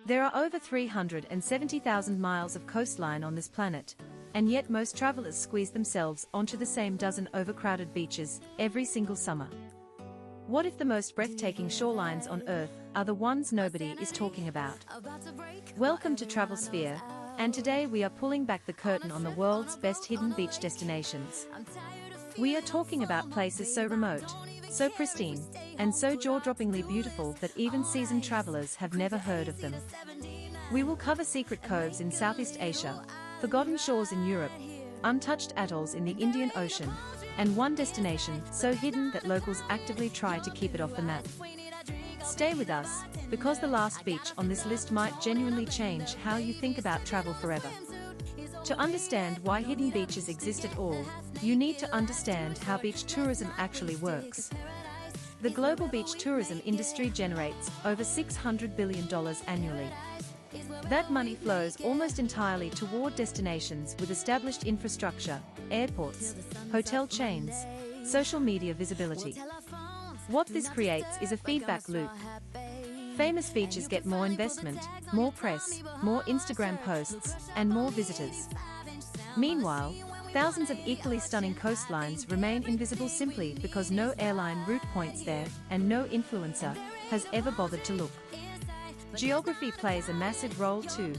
There are over 370,000 miles of coastline on this planet, and yet most travelers squeeze themselves onto the same dozen overcrowded beaches every single summer. What if the most breathtaking shorelines on Earth are the ones nobody is talking about? Welcome to Travel Sphere, and today we are pulling back the curtain on the world's best hidden beach destinations. We are talking about places so remote, so pristine, and so jaw-droppingly beautiful that even seasoned travelers have never heard of them. We will cover secret coves in Southeast Asia, forgotten shores in Europe, untouched atolls in the Indian Ocean, and one destination so hidden that locals actively try to keep it off the map. Stay with us, because the last beach on this list might genuinely change how you think about travel forever. To understand why hidden beaches exist at all, you need to understand how beach tourism actually works. The global beach tourism industry generates over $600 billion annually. That money flows almost entirely toward destinations with established infrastructure, airports, hotel chains, social media visibility. What this creates is a feedback loop. Famous beaches get more investment, more press, more Instagram posts, and more visitors. Meanwhile, thousands of equally stunning coastlines remain invisible simply because no airline route points there and no influencer has ever bothered to look. Geography plays a massive role too.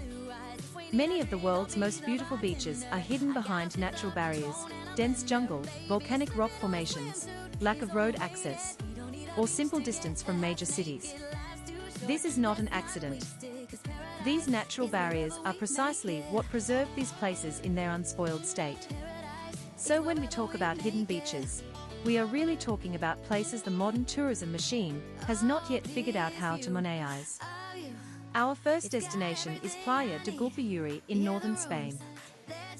Many of the world's most beautiful beaches are hidden behind natural barriers, dense jungle, volcanic rock formations, lack of road access, or simple distance from major cities. This is not an accident. These natural barriers are precisely what preserve these places in their unspoiled state. So when we talk about hidden beaches, we are really talking about places the modern tourism machine has not yet figured out how to monetize. Our first destination is Playa de Gulpayuri in northern Spain.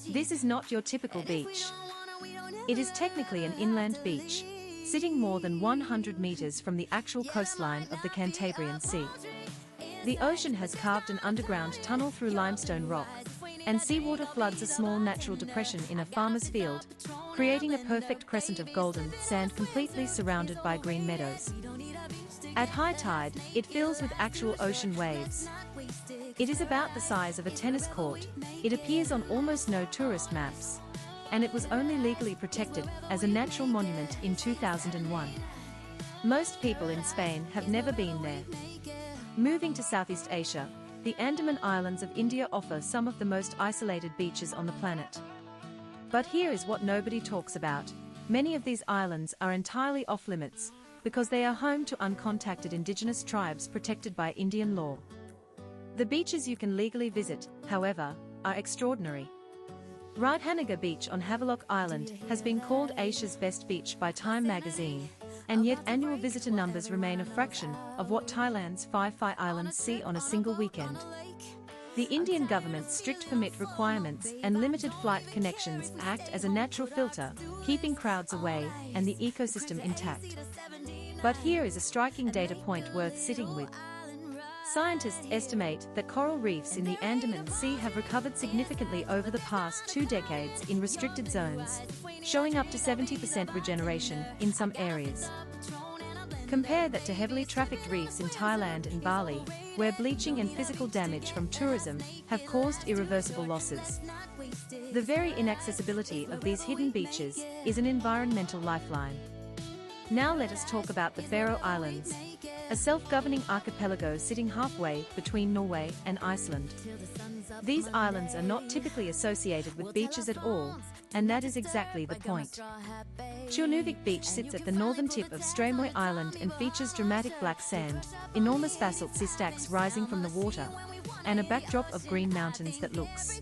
This is not your typical beach. It is technically an inland beach, sitting more than 100 meters from the actual coastline of the Cantabrian Sea. The ocean has carved an underground tunnel through limestone rock, and seawater floods a small natural depression in a farmer's field, creating a perfect crescent of golden sand completely surrounded by green meadows. At high tide, it fills with actual ocean waves. It is about the size of a tennis court, it appears on almost no tourist maps, and it was only legally protected as a natural monument in 2001. Most people in Spain have never been there. Moving to Southeast Asia, the Andaman Islands of India offer some of the most isolated beaches on the planet. But here is what nobody talks about. Many of these islands are entirely off-limits, because they are home to uncontacted indigenous tribes protected by Indian law. The beaches you can legally visit, however, are extraordinary. Radhanagar Beach on Havelock Island has been called Asia's best beach by Time magazine, and yet annual visitor numbers remain a fraction of what Thailand's Phi Phi Islands see on a single weekend. The Indian government's strict permit requirements and limited flight connections act as a natural filter, keeping crowds away and the ecosystem intact. But here is a striking data point worth sitting with. Scientists estimate that coral reefs in the Andaman Sea have recovered significantly over the past 2 decades in restricted zones, showing up to 70% regeneration in some areas. Compare that to heavily trafficked reefs in Thailand and Bali, where bleaching and physical damage from tourism have caused irreversible losses. The very inaccessibility of these hidden beaches is an environmental lifeline. Now let us talk about the Faroe Islands, a self-governing archipelago sitting halfway between Norway and Iceland. These islands are not typically associated with beaches at all, and that is exactly the point. Tjornuvik Beach sits at the northern tip of Streymoy Island and features dramatic black sand, enormous basalt sea stacks rising from the water, and a backdrop of green mountains that looks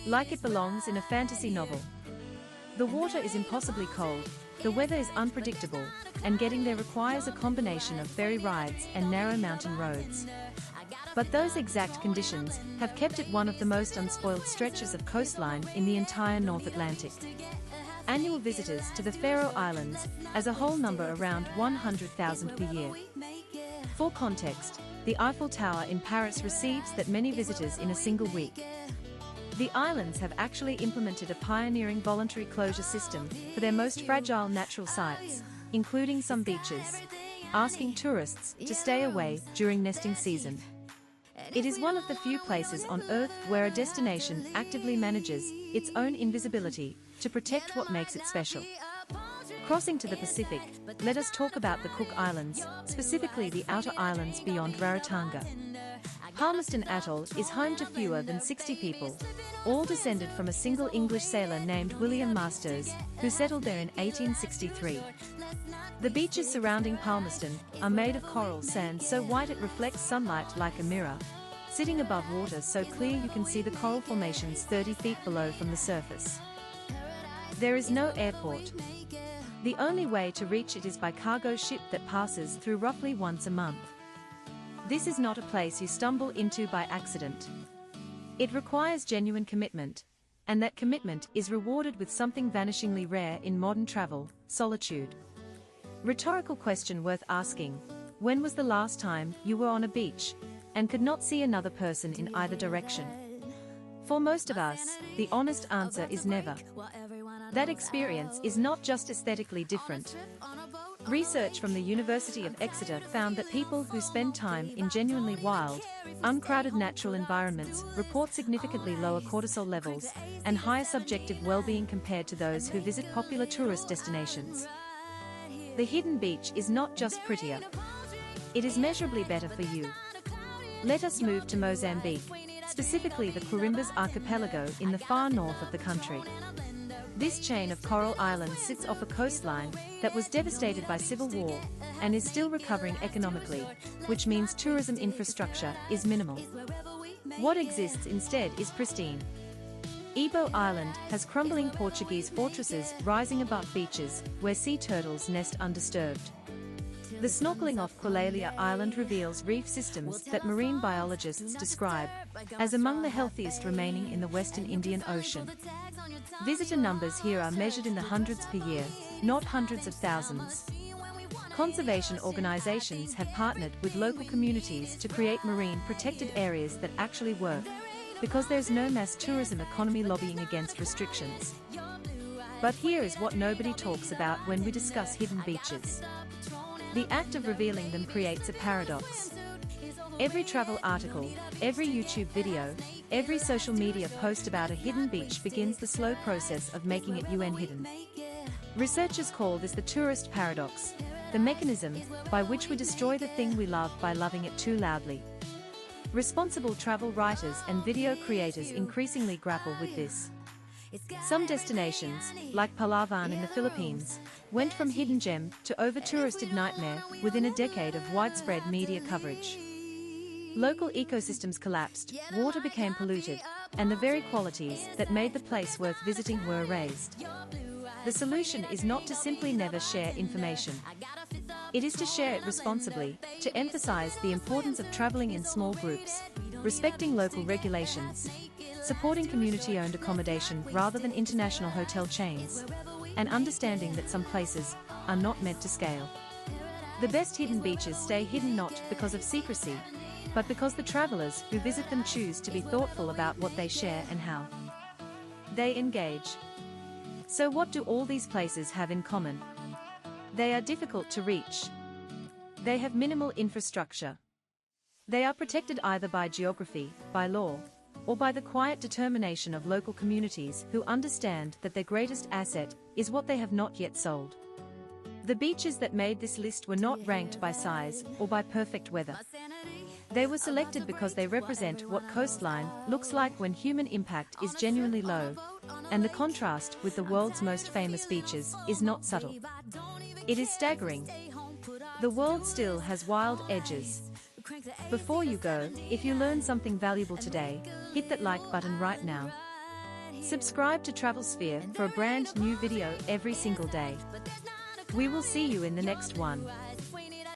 like it belongs in a fantasy novel. The water is impossibly cold, the weather is unpredictable, and getting there requires a combination of ferry rides and narrow mountain roads. But those exact conditions have kept it one of the most unspoiled stretches of coastline in the entire North Atlantic. Annual visitors to the Faroe Islands as a whole number around 100,000 per year. For context, the Eiffel Tower in Paris receives that many visitors in a single week. The islands have actually implemented a pioneering voluntary closure system for their most fragile natural sites, including some beaches, asking tourists to stay away during nesting season. It is one of the few places on Earth where a destination actively manages its own invisibility to protect what makes it special. Crossing to the Pacific, let us talk about the Cook Islands, specifically the outer islands beyond Rarotonga. Palmerston Atoll is home to fewer than 60 people, all descended from a single English sailor named William Masters, who settled there in 1863. The beaches surrounding Palmerston are made of coral sand so white it reflects sunlight like a mirror, sitting above water so clear you can see the coral formations 30 feet below from the surface. There is no airport. The only way to reach it is by cargo ship that passes through roughly once a month. This is not a place you stumble into by accident. It requires genuine commitment, and that commitment is rewarded with something vanishingly rare in modern travel: solitude. Rhetorical question worth asking: when was the last time you were on a beach and could not see another person in either direction? For most of us, the honest answer is never. That experience is not just aesthetically different. Research from the University of Exeter found that people who spend time in genuinely wild, uncrowded natural environments report significantly lower cortisol levels and higher subjective well-being compared to those who visit popular tourist destinations. The hidden beach is not just prettier. It is measurably better for you. Let us move to Mozambique, specifically the Quirimbas archipelago in the far north of the country. This chain of coral islands sits off a coastline that was devastated by civil war and is still recovering economically, which means tourism infrastructure is minimal. What exists instead is pristine. Ebo Island has crumbling Portuguese fortresses rising above beaches where sea turtles nest undisturbed. The snorkeling off Quilalia Island reveals reef systems that marine biologists describe as among the healthiest remaining in the Western Indian Ocean. Visitor numbers here are measured in the hundreds per year, not hundreds of thousands. Conservation organizations have partnered with local communities to create marine protected areas that actually work, because there's no mass tourism economy lobbying against restrictions. But here is what nobody talks about when we discuss hidden beaches. The act of revealing them creates a paradox. Every travel article, every YouTube video, every social media post about a hidden beach begins the slow process of making it UN hidden. Researchers call this the tourist paradox, the mechanism by which we destroy the thing we love by loving it too loudly. Responsible travel writers and video creators increasingly grapple with this. Some destinations, like Palawan in the Philippines, went from hidden gem to over-touristed nightmare within a decade of widespread media coverage. Local ecosystems collapsed, water became polluted, and the very qualities that made the place worth visiting were erased. The solution is not to simply never share information. It is to share it responsibly, to emphasize the importance of traveling in small groups, respecting local regulations, supporting community-owned accommodation rather than international hotel chains, and understanding that some places are not meant to scale. The best hidden beaches stay hidden not because of secrecy, but because the travelers who visit them choose to be thoughtful about what they share and how they engage. So what do all these places have in common? They are difficult to reach. They have minimal infrastructure. They are protected either by geography, by law, or by the quiet determination of local communities who understand that their greatest asset is what they have not yet sold. The beaches that made this list were not ranked by size or by perfect weather. They were selected because they represent what coastline looks like when human impact is genuinely low, and the contrast with the world's most famous beaches is not subtle. It is staggering. The world still has wild edges. Before you go, if you learned something valuable today, hit that like button right now. Subscribe to TravelSphere for a brand new video every single day. We will see you in the next one.